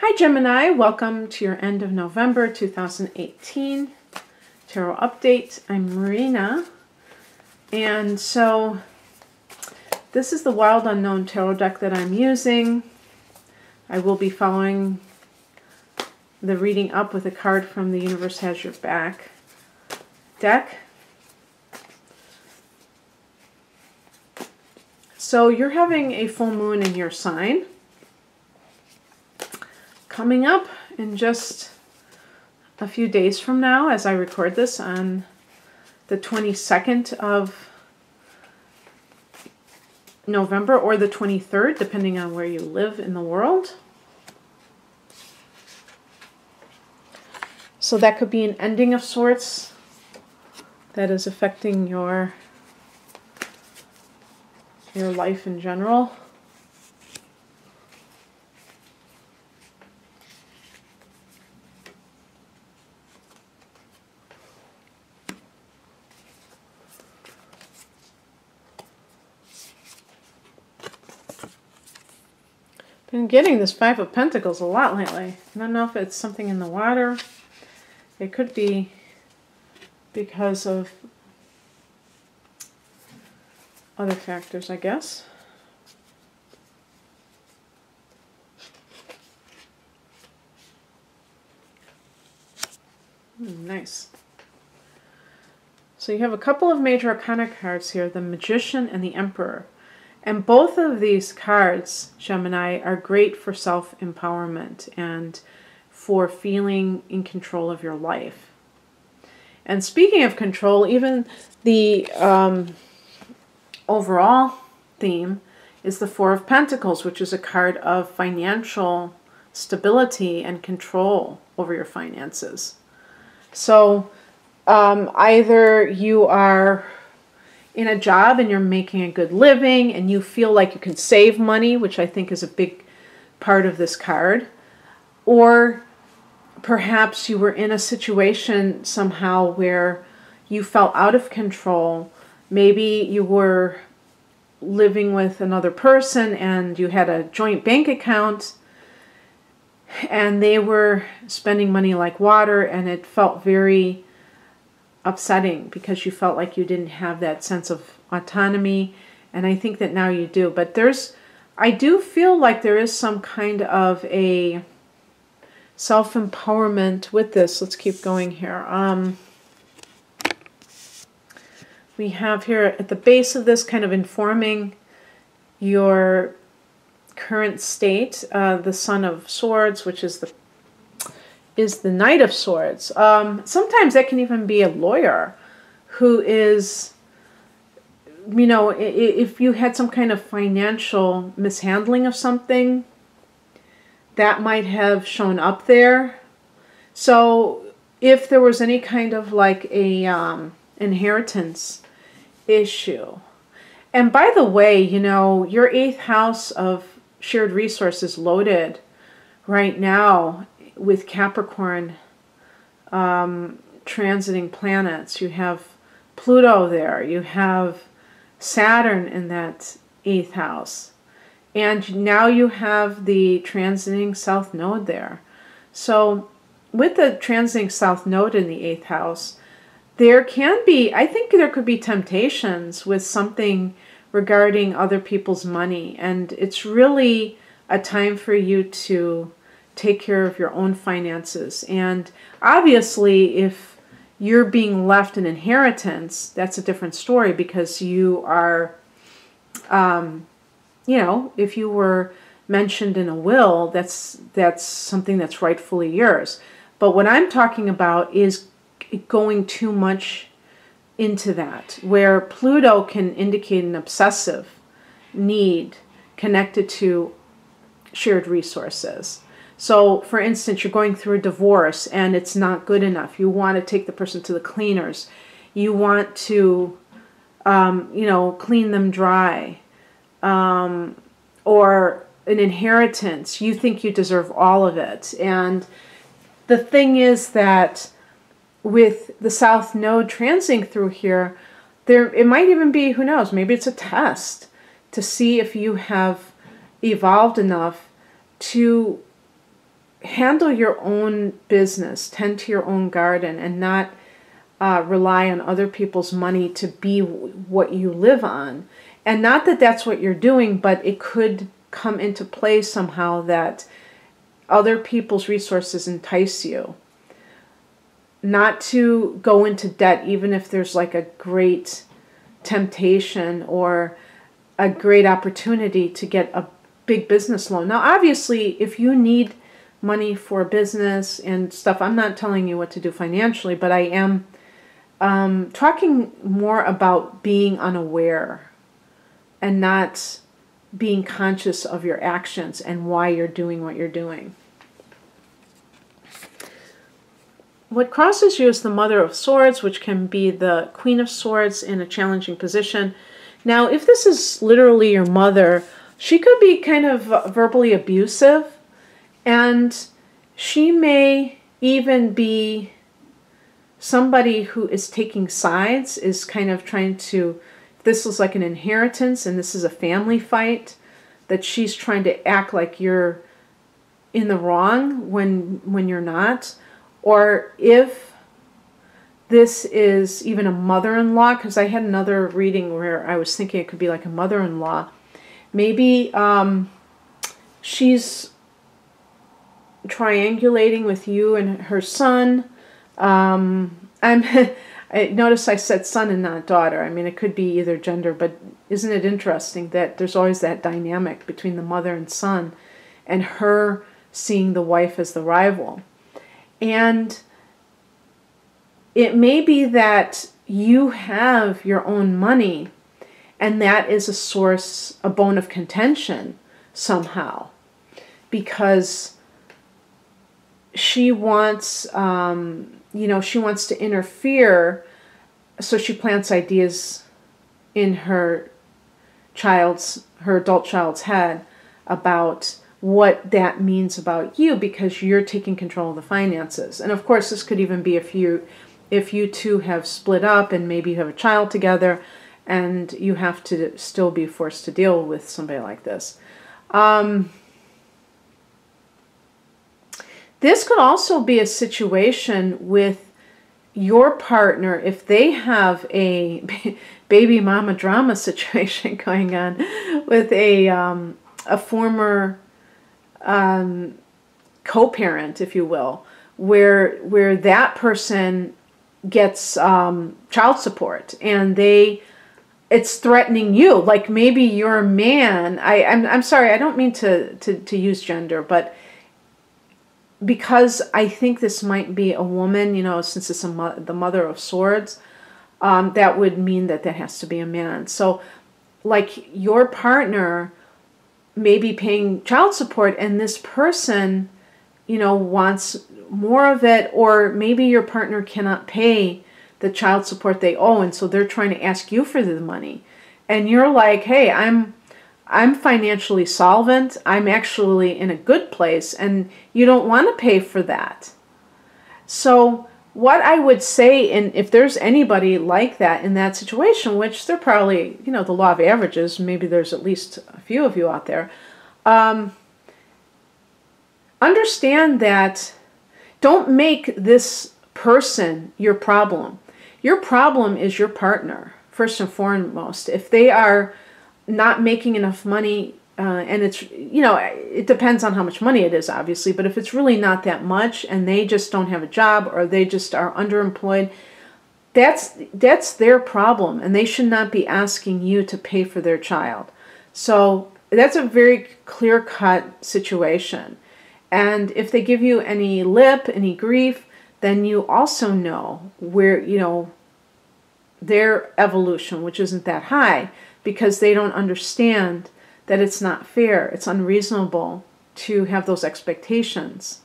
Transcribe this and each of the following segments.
Hi Gemini, welcome to your end of November 2018 Tarot Update. I'm Marina, and so this is the Wild Unknown Tarot deck that I'm using. I will be following the reading up with a card from the Universe Has Your Back deck. So you're having a full moon in your sign coming up in just a few days from now, as I record this on the 22nd of November or the 23rd, depending on where you live in the world. So that could be an ending of sorts that is affecting your life in general. Been getting this Five of Pentacles a lot lately. I don't know if it's something in the water. It could be because of other factors, I guess. Nice. So you have a couple of major arcana cards here, the Magician and the Emperor. And both of these cards, Gemini, are great for self-empowerment and for feeling in control of your life. And speaking of control, even the overall theme is the Four of Pentacles, which is a card of financial stability and control over your finances. So either you are in a job and you're making a good living and you feel like you can save money, which I think is a big part of this card, or perhaps you were in a situation somehow where you felt out of control. Maybe you were living with another person and you had a joint bank account and they were spending money like water, and it felt very upsetting because you felt like you didn't have that sense of autonomy, and I think that now you do. But I do feel like there is some kind of a self-empowerment with this. Let's keep going here. We have here at the base of this kind of informing your current state, the Son of Swords, which is the Knight of Swords. Sometimes that can even be a lawyer who is, you know, if you had some kind of financial mishandling of something, that might have shown up there. So if there was any kind of like a inheritance issue. And by the way, you know, your 8th house of shared resources loaded right now with Capricorn transiting planets. You have Pluto there. You have Saturn in that 8th house. And now you have the transiting South Node there. So with the transiting South Node in the 8th house, there can be, I think there could be temptations with something regarding other people's money. And it's really a time for you to take care of your own finances. And obviously, if you're being left an inheritance, that's a different story, because you are, you know, if you were mentioned in a will, that's something that's rightfully yours. But what I'm talking about is going too much into that, where Pluto can indicate an obsessive need connected to shared resources. So, for instance, you're going through a divorce and it's not good enough. You want to take the person to the cleaners. You want to, you know, clean them dry. Or an inheritance. You think you deserve all of it. And the thing is that with the South Node transiting through here, it might even be, who knows, maybe it's a test to see if you have evolved enough to handle your own business, tend to your own garden, and not rely on other people's money to be what you live on. And not that that's what you're doing, but it could come into play somehow that other people's resources entice you. Not to go into debt, even if there's like a great temptation or a great opportunity to get a big business loan. Now, obviously, if you need money for business and stuff, I'm not telling you what to do financially, but I am talking more about being unaware and not being conscious of your actions and why you're doing what you're doing. What crosses you is the Mother of Swords, which can be the Queen of Swords in a challenging position. Now, if this is literally your mother, she could be kind of verbally abusive, and she may even be somebody who is taking sides, is kind of trying to, this is like an inheritance and this is a family fight, that she's trying to act like you're in the wrong when you're not. Or if this is even a mother-in-law, because I had another reading where I was thinking it could be like a mother-in-law. Maybe she's triangulating with you and her son. I notice I said son and not daughter. I mean, it could be either gender, but isn't it interesting that there's always that dynamic between the mother and son, and her seeing the wife as the rival. And it may be that you have your own money, and that is a source, a bone of contention somehow, because she wants, she wants to interfere, so she plants ideas in her adult child's head about what that means about you, because you're taking control of the finances. And of course, this could even be if you two have split up and maybe you have a child together and you have to still be forced to deal with somebody like this. This could also be a situation with your partner, if they have a baby mama drama situation going on with a former co-parent, if you will, where that person gets child support and it's threatening you. Like maybe your man, I'm sorry, I don't mean to use gender, but because I think this might be a woman, since it's the Mother of Swords, that would mean that has to be a man. So like your partner may be paying child support and this person, wants more of it, or maybe your partner cannot pay the child support they owe, and so they're trying to ask you for the money. And you're like, hey, I'm financially solvent, I'm actually in a good place, and you don't want to pay for that. So what I would say, and if there's anybody like that in that situation, which they're probably, the law of averages, maybe there's at least a few of you out there, understand that don't make this person your problem. Your problem is your partner, first and foremost. If they are not making enough money, and it's, it depends on how much money it is, obviously, but if it's really not that much and they just don't have a job or they just are underemployed, that's their problem, and they should not be asking you to pay for their child. So that's a very clear-cut situation. And if they give you any lip, any grief, then you also know where, their evolution, which isn't that high, because they don't understand that it's not fair, it's unreasonable to have those expectations,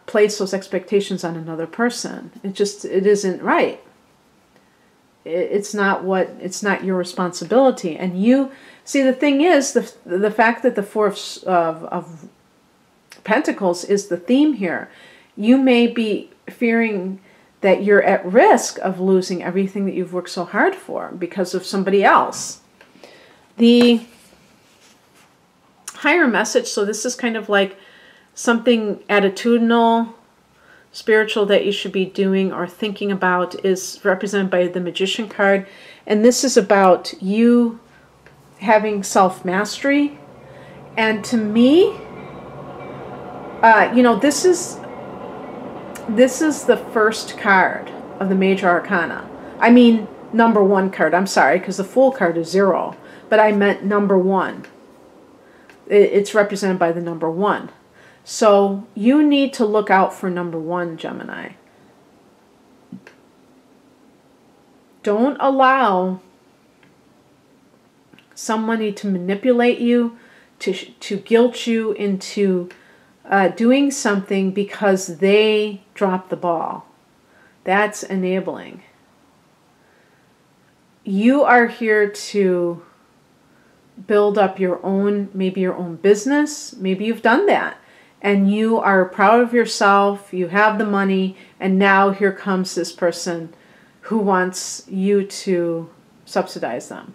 place those expectations on another person. It isn't right. It's not your responsibility. And you see, the thing is, the fact that the Four of Pentacles is the theme here, you may be fearing that you're at risk of losing everything that you've worked so hard for because of somebody else. The higher message, so this is kind of like something attitudinal, spiritual that you should be doing or thinking about is represented by the Magician card. And this is about you having self-mastery. And to me, you know, this is the first card of the Major Arcana. I mean, number 1 card. I'm sorry, because the Fool card is 0. But I meant number 1. It's represented by the number 1. So you need to look out for number 1, Gemini. Don't allow somebody to manipulate you, to guilt you into doing something because they dropped the ball. That's enabling. You are here to build up your own, maybe your own business. Maybe you've done that. And you are proud of yourself, you have the money, and now here comes this person who wants you to subsidize them.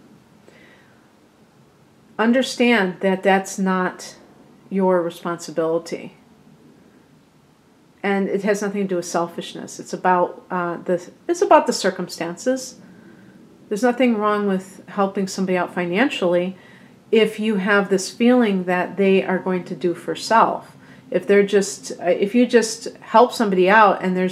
Understand that that's not your responsibility. And it has nothing to do with selfishness. It's about the circumstances. There's nothing wrong with helping somebody out financially if you have this feeling that they are going to do for self. If you just help somebody out and they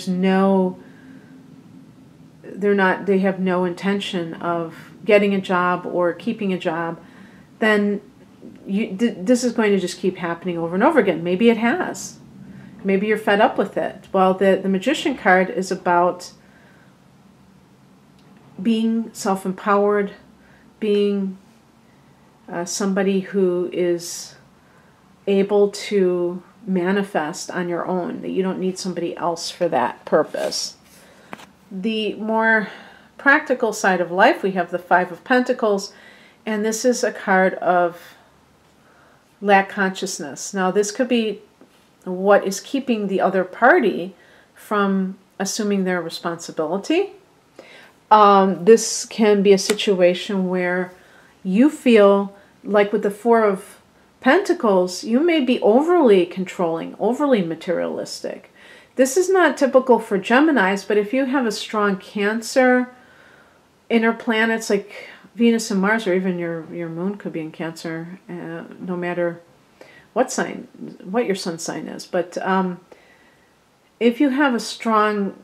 have no intention of getting a job or keeping a job, then this is going to just keep happening over and over again. Maybe it has. Maybe you're fed up with it. Well, the Magician card is about being self-empowered, being somebody who is able to manifest on your own, that you don't need somebody else for that purpose. The more practical side of life, we have the 5 of Pentacles, and this is a card of lack consciousness. Now, this could be what is keeping the other party from assuming their responsibility. This can be a situation where you feel like with the 4 of Pentacles, you may be overly controlling, overly materialistic. This is not typical for Geminis, but if you have a strong Cancer, inner planets like Venus and Mars, or even your moon could be in Cancer, no matter what your sun sign is. But if you have a strong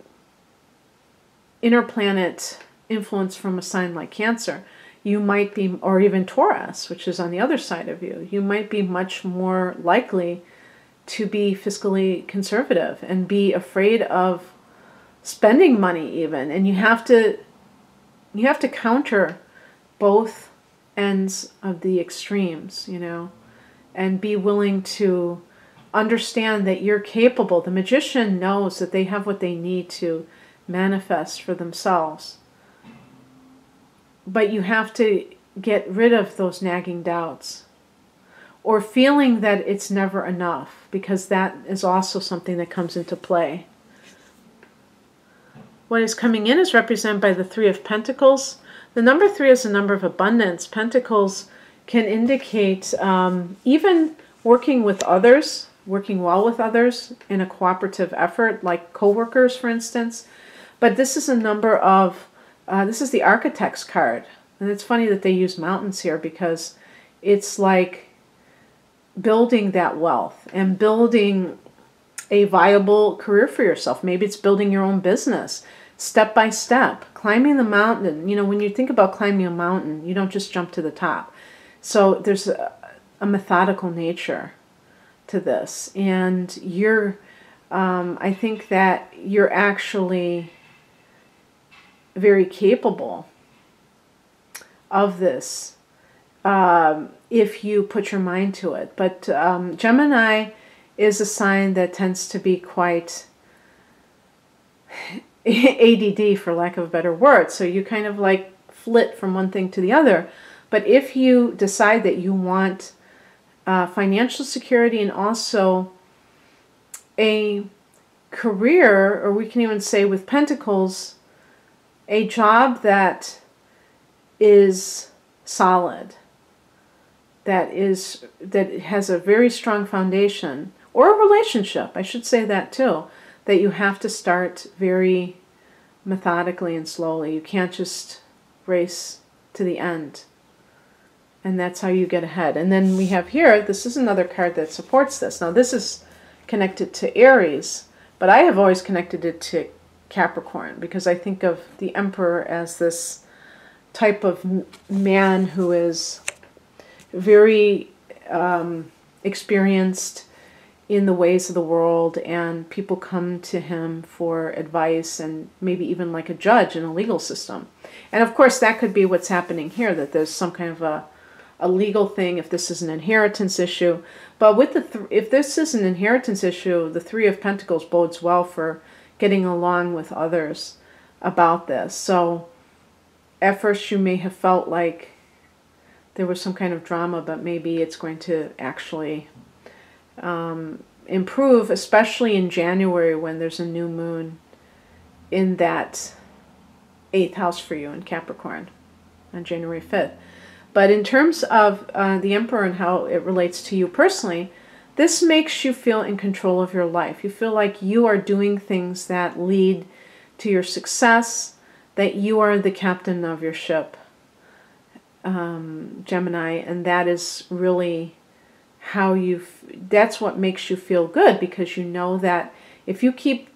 inner planet influence from a sign like Cancer, you might be, or even Taurus, which is on the other side of you, you might be much more likely to be fiscally conservative and be afraid of spending money even. And you have to counter both ends of the extremes, you know, and be willing to understand that you're capable. The Magician knows that they have what they need to manifest for themselves. But you have to get rid of those nagging doubts or feeling that it's never enough, because that is also something that comes into play. What is coming in is represented by the 3 of Pentacles. The number 3 is a number of abundance. Pentacles can indicate even working with others, working well with others in a cooperative effort, like co-workers, for instance. But this is a number of this is the Architect's card. And it's funny that they use mountains here, because it's like building that wealth and building a viable career for yourself. Maybe it's building your own business, step by step, climbing the mountain. You know, when you think about climbing a mountain, you don't just jump to the top. So there's a methodical nature to this. And I think that you're actually very capable of this if you put your mind to it. But Gemini is a sign that tends to be quite ADD, for lack of a better word. So you kind of like flit from one thing to the other. But if you decide that you want financial security and also a career, or we can even say with Pentacles, a job that is solid, that has a very strong foundation, or a relationship. I should say that too, that you have to start very methodically and slowly. You can't just race to the end. And that's how you get ahead. And then we have here, this is another card that supports this. Now this is connected to Aries, but I have always connected it to Capricorn because I think of the Emperor as this type of man who is very experienced in the ways of the world, and people come to him for advice and maybe even like a judge in a legal system. And of course that could be what's happening here, that there's some kind of a legal thing if this is an inheritance issue. But with if this is an inheritance issue, the Three of Pentacles bodes well for getting along with others about this. So at first you may have felt like there was some kind of drama, but maybe it's going to actually improve, especially in January when there's a new moon in that 8th house for you in Capricorn on January 5th. But in terms of the Emperor and how it relates to you personally, this makes you feel in control of your life. You feel like you are doing things that lead to your success, that you are the captain of your ship, Gemini, and that is really how that's what makes you feel good, because you know that if you keep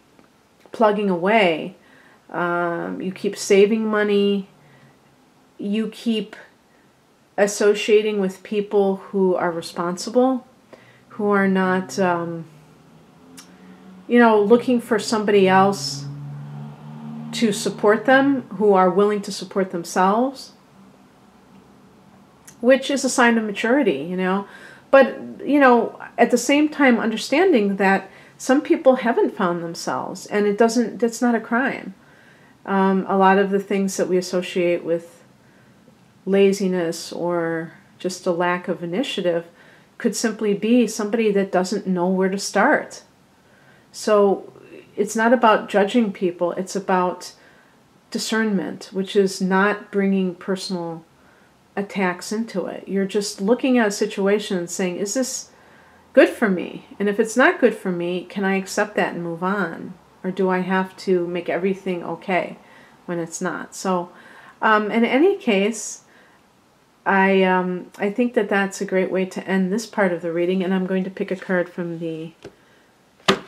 plugging away, you keep saving money, you keep associating with people who are responsible, who are not, looking for somebody else to support them, who are willing to support themselves, which is a sign of maturity, But, at the same time, understanding that some people haven't found themselves, and that's not a crime. A lot of the things that we associate with laziness or just a lack of initiative could simply be somebody that doesn't know where to start. So it's not about judging people, it's about discernment, which is not bringing personal attacks into it. You're just looking at a situation and saying, is this good for me? And if it's not good for me, can I accept that and move on? Or do I have to make everything okay when it's not? So in any case, I think that that's a great way to end this part of the reading, and I'm going to pick a card from the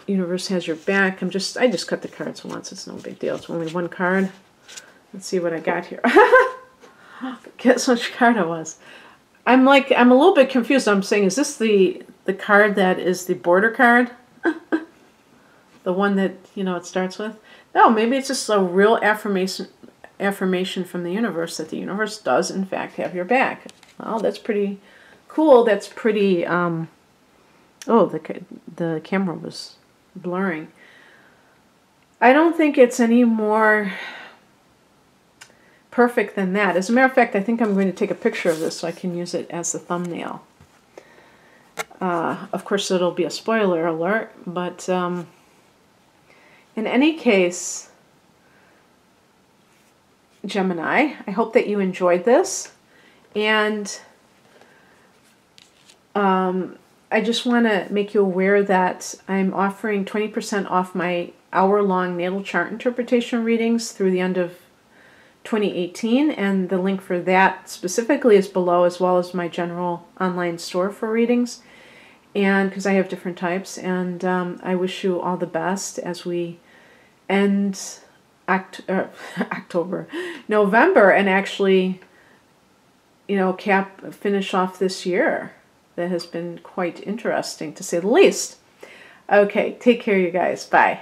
Universe Has Your Back. I just cut the cards once, it's no big deal. It's only one card. Let's see what I got here. Guess which card it was. I'm a little bit confused. I'm saying, is this the card that is the border card? The one that, it starts with? No, maybe it's just a real affirmation from the universe that the universe does in fact have your back. Well, that's pretty cool. That's pretty oh, the camera was blurring. I don't think it's any more perfect than that. As a matter of fact, I think I'm going to take a picture of this so I can use it as the thumbnail. Of course, it'll be a spoiler alert, but in any case, Gemini, I hope that you enjoyed this, and I just want to make you aware that I'm offering 20% off my hour-long natal chart interpretation readings through the end of 2018, and the link for that specifically is below, as well as my general online store for readings, and because I have different types. And I wish you all the best as we end November, and actually, finish off this year that has been quite interesting, to say the least. Okay, take care, you guys. Bye.